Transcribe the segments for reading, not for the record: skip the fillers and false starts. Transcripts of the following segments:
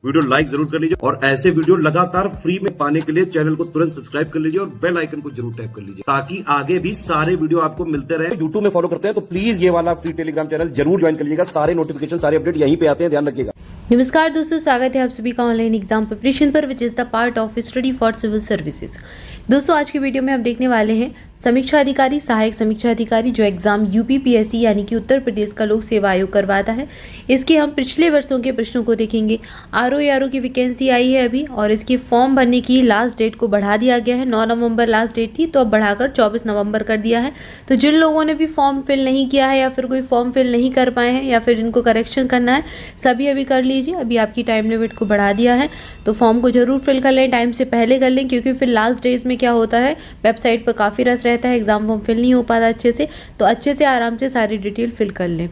Video like जरूर कर लीजिए और ऐसे वीडियो लगातार फ्री में पाने के लिए चैनल को तुरंत सब्सक्राइब कर लीजिए और बेल आइकन को जरूर टैप कर लीजिए ताकि आगे भी सारे वीडियो आपको मिलते रहे। यूट्यूब में फॉलो करते हैं तो प्लीज ये वाला फ्री टेलीग्राम चैनल जरूर ज्वाइन कर लीजिएगा। सारे नोटिफिकेशन सारे अपडेट यहीं पे आते हैं, ध्यान रखिएगा। नमस्कार दोस्तों, स्वागत है आप सभी का ऑनलाइन एग्जाम प्रिपरेशन पर which is the part of study for civil services. दोस्तों आज की वीडियो में हम देखने वाले हैं समीक्षा अधिकारी, सहायक समीक्षा अधिकारी जो एग्जाम यूपीपीएससी यानी कि उत्तर प्रदेश का लोक सेवा आयोग करवाता है। इसके हम पिछले वर्षों के प्रश्नों को देखेंगे। आरओ की वैकेंसी आई है अभी और इसके फॉर्म भरने की लास्ट डेट को बढ़ा दिया गया है। 9 नवंबर लास्ट डेट थी तो अब बढ़ाकर 24 नवंबर कर दिया है। तो जिन लोगों ने भी फॉर्म फिल नहीं किया है या फिर कोई फॉर्म फिल नहीं कर पाए हैं या फिर जिनको करेक्शन करना है सभी अभी कर लीजिए। अभी आपकी टाइम लिमिट को बढ़ा दिया है तो फॉर्म को जरूर फिल कर लें, टाइम से पहले कर लें, क्योंकि फिर लास्ट डेज में क्या होता है वेबसाइट पर काफ़ी रश रहता है, एग्जाम फॉर्म फिल नहीं हो पाता अच्छे से। तो अच्छे से आराम से सारी डिटेल फिल कर लें।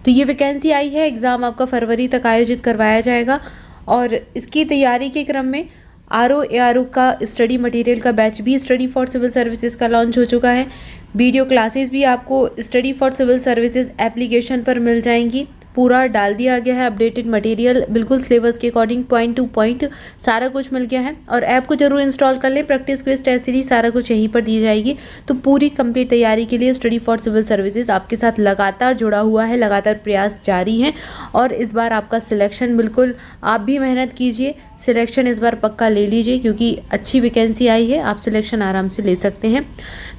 तो ये वैकेंसी आई है, एग्ज़ाम आपका फरवरी तक आयोजित करवाया जाएगा और इसकी तैयारी के क्रम में आरओ का स्टडी मटेरियल का बैच भी स्टडी फॉर सिविल सर्विसेज का लॉन्च हो चुका है। वीडियो क्लासेस भी आपको study for civil services application पर मिल जाएंगी। पूरा डाल दिया गया है अपडेटेड मटेरियल, बिल्कुल सिलेबस के अकॉर्डिंग पॉइंट टू पॉइंट सारा कुछ मिल गया है। और ऐप को जरूर इंस्टॉल कर लें, प्रैक्टिस क्विज टेस्ट सीरीज सारा कुछ यहीं पर दी जाएगी। तो पूरी कंप्लीट तैयारी के लिए स्टडी फॉर सिविल सर्विसेज आपके साथ लगातार जुड़ा हुआ है, लगातार प्रयास जारी है और इस बार आपका सिलेक्शन बिल्कुल आप भी मेहनत कीजिए, सिलेक्शन इस बार पक्का ले लीजिए क्योंकि अच्छी वैकेंसी आई है, आप सिलेक्शन आराम से ले सकते हैं।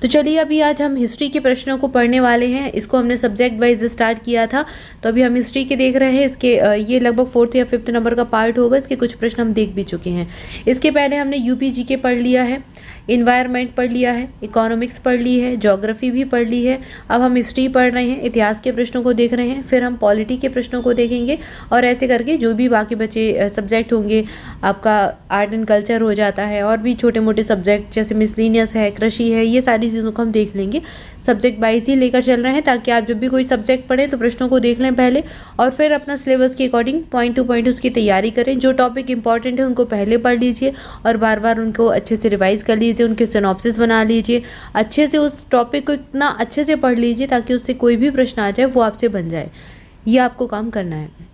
तो चलिए अभी आज हम हिस्ट्री के प्रश्नों को पढ़ने वाले हैं। इसको हमने सब्जेक्ट वाइज स्टार्ट किया था तो अभी हम हिस्ट्री के देख रहे हैं। इसके ये लगभग 4th या 5th नंबर का पार्ट होगा। इसके कुछ प्रश्न हम देख भी चुके हैं। इसके पहले हमने यूपी जीके पढ़ लिया है, इन्वायरमेंट पढ़ लिया है, इकोनॉमिक्स पढ़ ली है, ज्योग्राफी भी पढ़ ली है। अब हम हिस्ट्री पढ़ रहे हैं, इतिहास के प्रश्नों को देख रहे हैं, फिर हम पॉलिटी के प्रश्नों को देखेंगे और ऐसे करके जो भी बाकी बचे सब्जेक्ट होंगे, आपका आर्ट एंड कल्चर हो जाता है और भी छोटे मोटे सब्जेक्ट जैसे मिसलिनियस है, कृषि है, ये सारी चीज़ों को हम देख लेंगे। सब्जेक्ट वाइज ही लेकर चल रहे हैं ताकि आप जब भी कोई सब्जेक्ट पढ़ें तो प्रश्नों को देख लें पहले और फिर अपना सिलेबस के अकॉर्डिंग पॉइंट टू पॉइंट उसकी तैयारी करें। जो टॉपिक इंपॉर्टेंट है उनको पहले पढ़ लीजिए और बार बार उनको अच्छे से रिवाइज कर लीजिए, उनके सिनॉप्सिस बना लीजिए, अच्छे से उस टॉपिक को इतना अच्छे से पढ़ लीजिए ताकि उससे कोई भी प्रश्न आ जाए वो आपसे बन जाए। ये आपको काम करना है।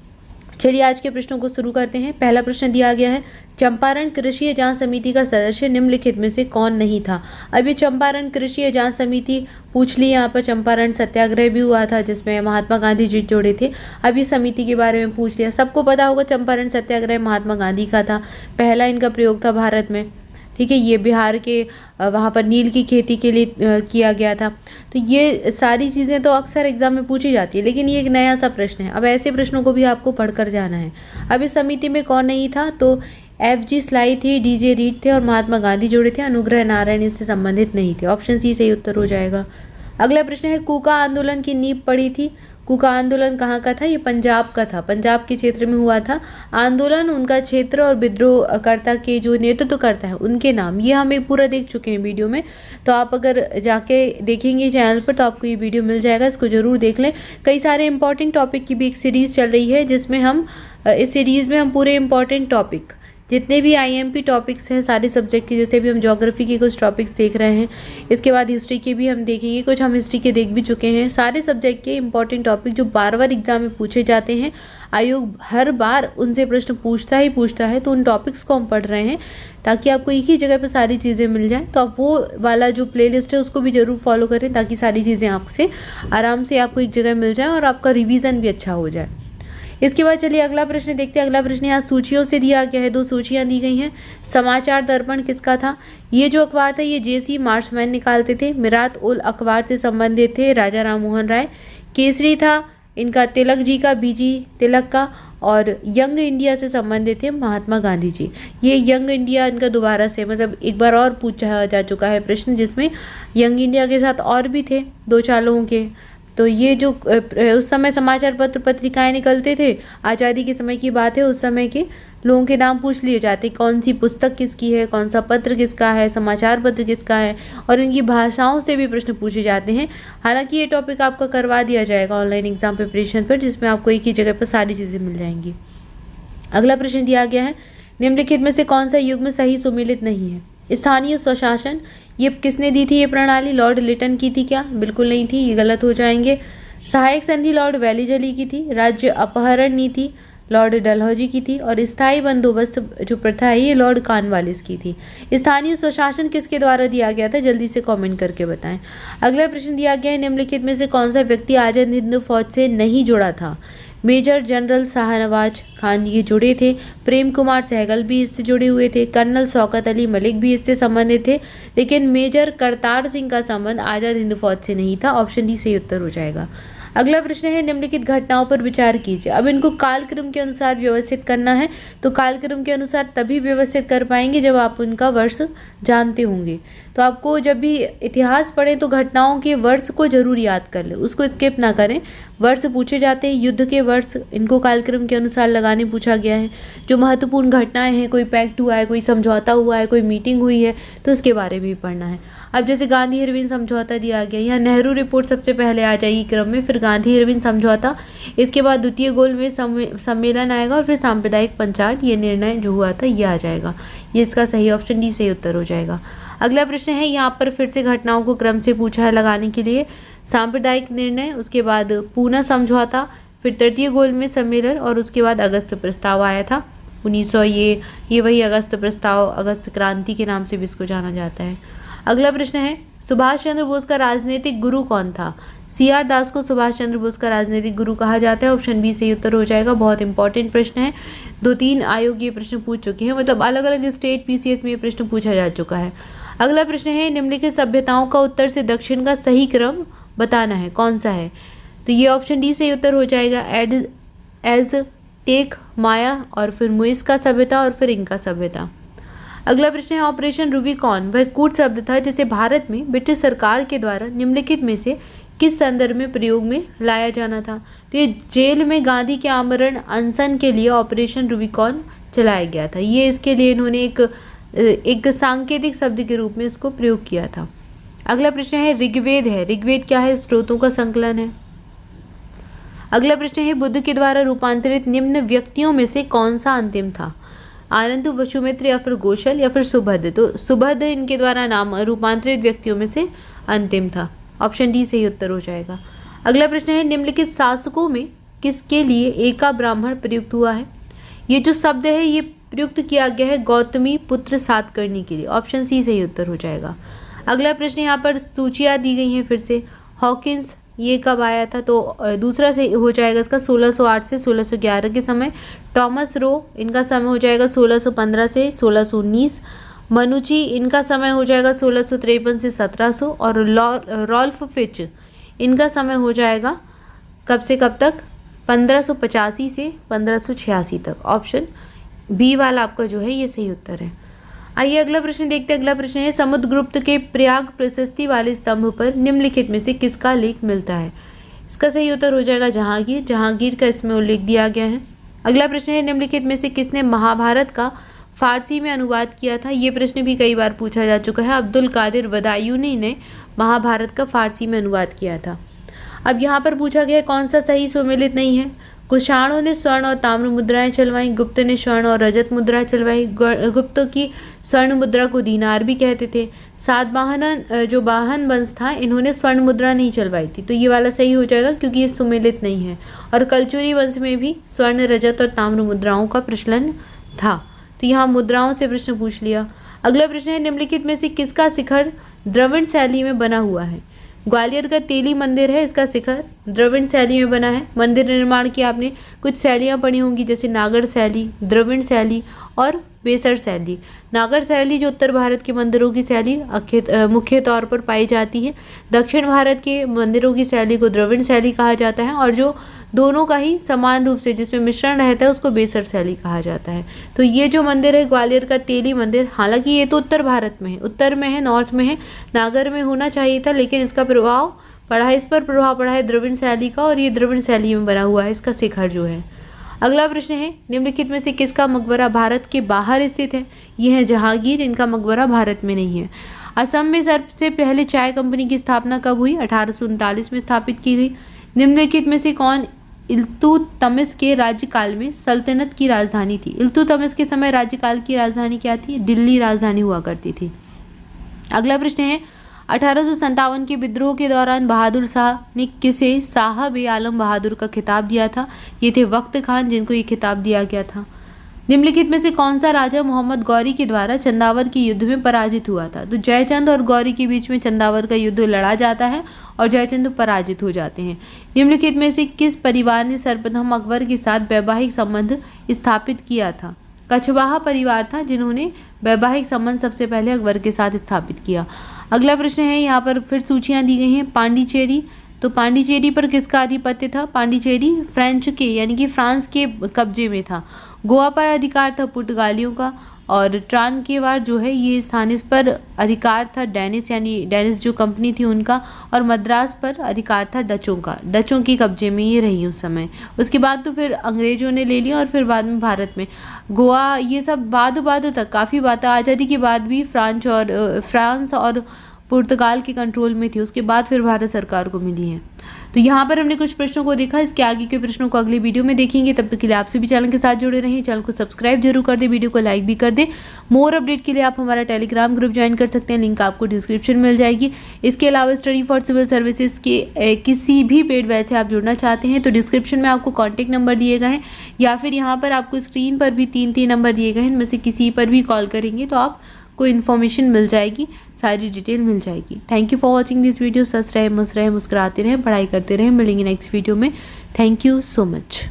चलिए आज के प्रश्नों को शुरू करते हैं। पहला प्रश्न दिया गया है, चंपारण कृषि जांच समिति का सदस्य निम्नलिखित में से कौन नहीं था। अब ये चंपारण कृषि जांच समिति पूछ ली, यहाँ पर चंपारण सत्याग्रह भी हुआ था जिसमें महात्मा गांधी जी जुड़े थे। अब ये समिति के बारे में पूछ लिया। सबको पता होगा चंपारण सत्याग्रह महात्मा गांधी का था, पहला इनका प्रयोग था भारत में, ठीक है। ये बिहार के वहाँ पर नील की खेती के लिए किया गया था। तो ये सारी चीज़ें तो अक्सर एग्जाम में पूछी जाती है, लेकिन ये एक नया सा प्रश्न है। अब ऐसे प्रश्नों को भी आपको पढ़कर जाना है। अब इस समिति में कौन नहीं था, तो FG स्लाई थे, DJ रीड थे और महात्मा गांधी जुड़े थे। अनुग्रह नारायण इससे संबंधित नहीं थे। ऑप्शन सी सही उत्तर हो जाएगा। अगला प्रश्न है, कूका आंदोलन की नींव पड़ी थी। कूका आंदोलन कहाँ का था, ये पंजाब का था, पंजाब के क्षेत्र में हुआ था आंदोलन। उनका क्षेत्र और विद्रोहकर्ता के जो नेतृत्व करता है उनके नाम, ये हम एक पूरा देख चुके हैं वीडियो में। तो आप अगर जाके देखेंगे चैनल पर तो आपको ये वीडियो मिल जाएगा, इसको जरूर देख लें। कई सारे इंपॉर्टेंट टॉपिक की भी एक सीरीज़ चल रही है जिसमें हम इस सीरीज़ में हम पूरे इंपॉर्टेंट टॉपिक जितने भी IMP टॉपिक्स हैं सारे सब्जेक्ट के, जैसे भी हम ज्योग्राफी के कुछ टॉपिक्स देख रहे हैं, इसके बाद हिस्ट्री के भी हम देखेंगे, कुछ हम हिस्ट्री के देख भी चुके हैं। सारे सब्जेक्ट के इंपॉर्टेंट टॉपिक जो बार बार एग्जाम में पूछे जाते हैं, आयोग हर बार उनसे प्रश्न पूछता है, तो उन टॉपिक्स को हम पढ़ रहे हैं ताकि आपको एक ही जगह पर सारी चीज़ें मिल जाएँ। तो आप वो वाला जो प्लेलिस्ट है उसको भी ज़रूर फॉलो करें ताकि सारी चीज़ें आपसे आराम से आपको एक जगह मिल जाए और आपका रिविज़न भी अच्छा हो जाए। इसके बाद चलिए अगला प्रश्न देखते हैं। अगला प्रश्न यहाँ सूचियों से दिया गया है, 2 सूचियाँ दी गई हैं। समाचार दर्पण किसका था, ये जो अखबार था ये JC मार्शमैन निकालते थे। मिरात उल अखबार से संबंधित थे राजा राम मोहन राय। केसरी था इनका तिलक जी का, BG तिलक का, और यंग इंडिया से संबंधित थे महात्मा गांधी जी। ये यंग इंडिया इनका दोबारा से मतलब एक बार और पूछा जा चुका है प्रश्न जिसमें यंग इंडिया के साथ और भी थे 2-4 लोगों के। तो ये जो उस समय समाचार पत्र पत्रिकाएं निकलते थे, आज़ादी के समय की बात है, उस समय के लोगों के नाम पूछ लिए जाते, कौन सी पुस्तक किसकी है, कौन सा पत्र किसका है, समाचार पत्र किसका है, और इनकी भाषाओं से भी प्रश्न पूछे जाते हैं। हालांकि ये टॉपिक आपका करवा दिया जाएगा ऑनलाइन एग्जाम प्रिपरेशन पर, जिसमें आपको एक ही जगह पर सारी चीज़ें मिल जाएंगी। अगला प्रश्न दिया गया है, निम्नलिखित में से कौन सा युग्म सही सुमेलित नहीं है। स्थानीय स्वशासन, ये किसने दी थी ये प्रणाली, लॉर्ड लिटन की थी क्या, बिल्कुल नहीं थी, ये गलत हो जाएंगे। सहायक संधि लॉर्ड वेलीजली की थी। राज्य अपहरण नीति लॉर्ड डलहौजी की थी और स्थायी बंदोबस्त जो प्रथा है ये लॉर्ड कॉर्नवालिस की थी। स्थानीय स्वशासन किसके द्वारा दिया गया था, जल्दी से कमेंट करके बताएं। अगला प्रश्न दिया गया है, निम्नलिखित में से कौन सा व्यक्ति आजाद हिंद फौज से नहीं जुड़ा था। मेजर जनरल शाहनवाज खान ये जुड़े थे, प्रेम कुमार सहगल भी इससे जुड़े हुए थे, कर्नल शौकत अली मलिक भी इससे संबंधित थे, लेकिन मेजर करतार सिंह का संबंध आजाद हिंद फौज से नहीं था। ऑप्शन डी सही उत्तर हो जाएगा। अगला प्रश्न है, निम्नलिखित घटनाओं पर विचार कीजिए। अब इनको कालक्रम के अनुसार व्यवस्थित करना है, तो कालक्रम के अनुसार तभी व्यवस्थित कर पाएंगे जब आप उनका वर्ष जानते होंगे। तो आपको जब भी इतिहास पढ़े तो घटनाओं के वर्ष को जरूर याद कर ले, उसको स्किप ना करें। वर्ष पूछे जाते हैं, युद्ध के वर्ष इनको कालक्रम के अनुसार लगाने पूछा गया है। जो महत्वपूर्ण घटनाएं हैं, कोई पैक्ट हुआ है, कोई समझौता हुआ है, कोई मीटिंग हुई है, तो उसके बारे में भी पढ़ना है। अब जैसे गांधी इरविन समझौता दिया गया, यहाँ नेहरू रिपोर्ट सबसे पहले आ जाएगी क्रम में, फिर गांधी इरविन समझौता, इसके बाद द्वितीय गोल में सम्मेलन आएगा और फिर सांप्रदायिक पंचायत, ये निर्णय जो हुआ था ये आ जाएगा। ये इसका सही ऑप्शन डी सही उत्तर हो जाएगा। अगला प्रश्न है, यहाँ पर फिर से घटनाओं को क्रम से पूछा है लगाने के लिए। सांप्रदायिक निर्णय, उसके बाद पूना समझौता, फिर तृतीय गोल में सम्मेलन और उसके बाद अगस्त प्रस्ताव आया था 1900। ये वही अगस्त प्रस्ताव, अगस्त क्रांति के नाम से भी इसको जाना जाता है। अगला प्रश्न है, सुभाष चंद्र बोस का राजनीतिक गुरु कौन था। CR दास को सुभाष चंद्र बोस का राजनीतिक गुरु कहा जाता है। ऑप्शन बी सही उत्तर हो जाएगा। बहुत इंपॉर्टेंट प्रश्न है, 2-3 आयोग ये प्रश्न पूछ चुके हैं, मतलब अलग अलग स्टेट PCS में ये प्रश्न पूछा जा चुका है। अगला प्रश्न है, निम्नलिखित सभ्यताओं का उत्तर से दक्षिण का सही क्रम बताना है, कौन सा है। तो ये ऑप्शन डी सही उत्तर हो जाएगा। एज़टेक, माया और फिर मुइस्का सभ्यता और फिर इंका सभ्यता। अगला प्रश्न है, ऑपरेशन रूबिकॉन वह कूट शब्द था जिसे भारत में ब्रिटिश सरकार के द्वारा निम्नलिखित में से किस संदर्भ में प्रयोग में लाया जाना था। तो ये जेल में गांधी के आमरण अनशन के लिए ऑपरेशन रूबिकॉन चलाया गया था। ये इसके लिए इन्होंने एक सांकेतिक शब्द के रूप में इसको प्रयोग किया था। अगला प्रश्न है, ऋग्वेद है। ऋग्वेद क्या है, स्रोतों का संकलन है। अगला प्रश्न है, बुद्ध के द्वारा रूपांतरित निम्न व्यक्तियों में से कौन सा अंतिम था। आनंद, वसुमित्र या फिर गोशल या फिर सुभद्र। तो सुभद्र इनके द्वारा नाम रूपांतरित व्यक्तियों में से अंतिम था। ऑप्शन डी सही उत्तर हो जाएगा। अगला प्रश्न है, निम्नलिखित शासकों में किसके लिए एका ब्राह्मण प्रयुक्त हुआ है। ये जो शब्द है ये प्रयुक्त किया गया है गौतमी पुत्र सातकर्णी के लिए। ऑप्शन सी सही उत्तर हो जाएगा। अगला प्रश्न, यहाँ पर सूचियाँ दी गई हैं फिर से। हॉकिंस ये कब आया था, तो दूसरा से हो जाएगा इसका 1608 से 1611 के समय। टॉमस रो इनका समय हो जाएगा 1615 से 1619। मनुची इनका समय हो जाएगा 1653 से 1700 और रॉल्फ फिच इनका समय हो जाएगा कब से कब तक, 1585 से 1586 तक। ऑप्शन बी वाला आपका जो है ये सही उत्तर है। आइए अगला प्रश्न देखते हैं। अगला प्रश्न है, समुद्रगुप्त के प्रयाग प्रशस्ति वाले स्तंभ पर निम्नलिखित में से किसका लेख मिलता है। इसका सही उत्तर हो जाएगा जहांगीर। जहांगीर का इसमें उल्लेख दिया गया है। अगला प्रश्न है, निम्नलिखित में से किसने महाभारत का फारसी में अनुवाद किया था। ये प्रश्न भी कई बार पूछा जा चुका है। अब्दुल कादिर बदायूनी ने महाभारत का फारसी में अनुवाद किया था। अब यहाँ पर पूछा गया कौन सा सही सुमेलित नहीं है। कुषाणों ने स्वर्ण और ताम्र मुद्राएं चलवाई, गुप्त ने स्वर्ण और रजत मुद्रा चलवाई। गुप्त की स्वर्ण मुद्रा को दीनार भी कहते थे। सातवाहन जो वाहन वंश था इन्होंने स्वर्ण मुद्रा नहीं चलवाई थी, तो ये वाला सही हो जाएगा क्योंकि ये सुमेलित नहीं है। और कलचुरी वंश में भी स्वर्ण, रजत और ताम्र मुद्राओं का प्रचलन था, तो यहाँ मुद्राओं से प्रश्न पूछ लिया। अगला प्रश्न है, निम्नलिखित में से किसका शिखर द्रविड़ शैली में बना हुआ है। ग्वालियर का तेली मंदिर है, इसका शिखर द्रविड़ शैली में बना है। मंदिर निर्माण की आपने कुछ शैलियाँ पढ़ी होंगी, जैसे नागर शैली, द्रविड़ शैली और बेसर शैली। नागर शैली जो उत्तर भारत के मंदिरों की शैली मुख्य तौर पर पाई जाती है। दक्षिण भारत के मंदिरों की शैली को द्रविड़ शैली कहा जाता है, और जो दोनों का ही समान रूप से जिसमें मिश्रण रहता है उसको बेसर शैली कहा जाता है। तो ये जो मंदिर है ग्वालियर का तेली मंदिर, हालांकि ये तो उत्तर भारत में है, उत्तर में है, नॉर्थ में है, नागर में होना चाहिए था, लेकिन इसका प्रभाव पड़ा है, इस पर प्रभाव पड़ा है द्रविड़ शैली का, और ये द्रविड़ शैली में बना हुआ है इसका शिखर जो है। अगला प्रश्न है, निम्नलिखित में से किसका मकबरा भारत के बाहर स्थित है। ये है जहांगीर, इनका मकबरा भारत में नहीं है। असम में सबसे पहले चाय कंपनी की स्थापना कब हुई। 1839 में स्थापित की गई। निम्नलिखित में से कौन इल्तुतमिश के राज्यकाल में सल्तनत की राजधानी थी। इल्तुतमिश के समय राज्यकाल की राजधानी क्या थी, दिल्ली राजधानी हुआ करती थी। अगला प्रश्न है, 1857 के विद्रोह के दौरान बहादुर शाह ने किसे साहब ए आलम बहादुर का खिताब दिया था? ये थे वक्त खान, जिनको ये खिताब दिया गया था। निम्नलिखित में से कौन सा राजा मोहम्मद गौरी के द्वारा चंदावर के युद्ध में पराजित हुआ था? तो जयचंद और गौरी के बीच में चंदावर का युद्ध लड़ा जाता है और जयचंद पराजित हो जाते हैं। निम्नलिखित में से किस परिवार ने सर्वप्रथम अकबर के साथ वैवाहिक संबंध स्थापित किया था? कछवाहा परिवार था जिन्होंने वैवाहिक संबंध सबसे पहले अकबर के साथ स्थापित किया। अगला प्रश्न है, यहाँ पर फिर सूचियाँ दी गई हैं। पांडिचेरी, तो पांडिचेरी पर किसका आधिपत्य था? पांडिचेरी फ्रेंच के यानी कि फ्रांस के कब्जे में था। गोवा पर अधिकार था पुर्तगालियों का, और ट्रांकेवार जो है ये स्थान, इस पर अधिकार था डेनिस यानी डेनिस जो कंपनी थी उनका, और मद्रास पर अधिकार था डचों का। डचों के कब्जे में ये रही उस समय। उसके बाद तो फिर अंग्रेजों ने ले लिया और फिर बाद में भारत में गोवा, ये सब बाद तक काफ़ी बातें आज़ादी के बाद भी फ्रांस और पुर्तगाल के कंट्रोल में थी। उसके बाद फिर भारत सरकार को मिली है। तो यहाँ पर हमने कुछ प्रश्नों को देखा। इसके आगे के प्रश्नों को अगली वीडियो में देखेंगे। तब तक के लिए आपसे भी चैनल के साथ जुड़े रहें। चैनल को सब्सक्राइब जरूर कर दें, वीडियो को लाइक भी कर दें। मोर अपडेट के लिए आप हमारा टेलीग्राम ग्रुप ज्वाइन कर सकते हैं, लिंक आपको डिस्क्रिप्शन में मिल जाएगी। इसके अलावा स्टडी फॉर सिविल सर्विसेज के किसी भी पेड बैच से आप जुड़ना चाहते हैं तो डिस्क्रिप्शन में आपको कॉन्टैक्ट नंबर दिए गए हैं, या फिर यहाँ पर आपको स्क्रीन पर भी 3 नंबर दिए गए हैं। इनमें से किसी पर भी कॉल करेंगे तो आपको इन्फॉर्मेशन मिल जाएगी, सारी डिटेल मिल जाएगी। Thank you for watching this video. सच रहे, मस्त रहे, मुस्कुराते रहें, पढ़ाई करते रहें। मिलेंगे नेक्स्ट वीडियो में। Thank you so much.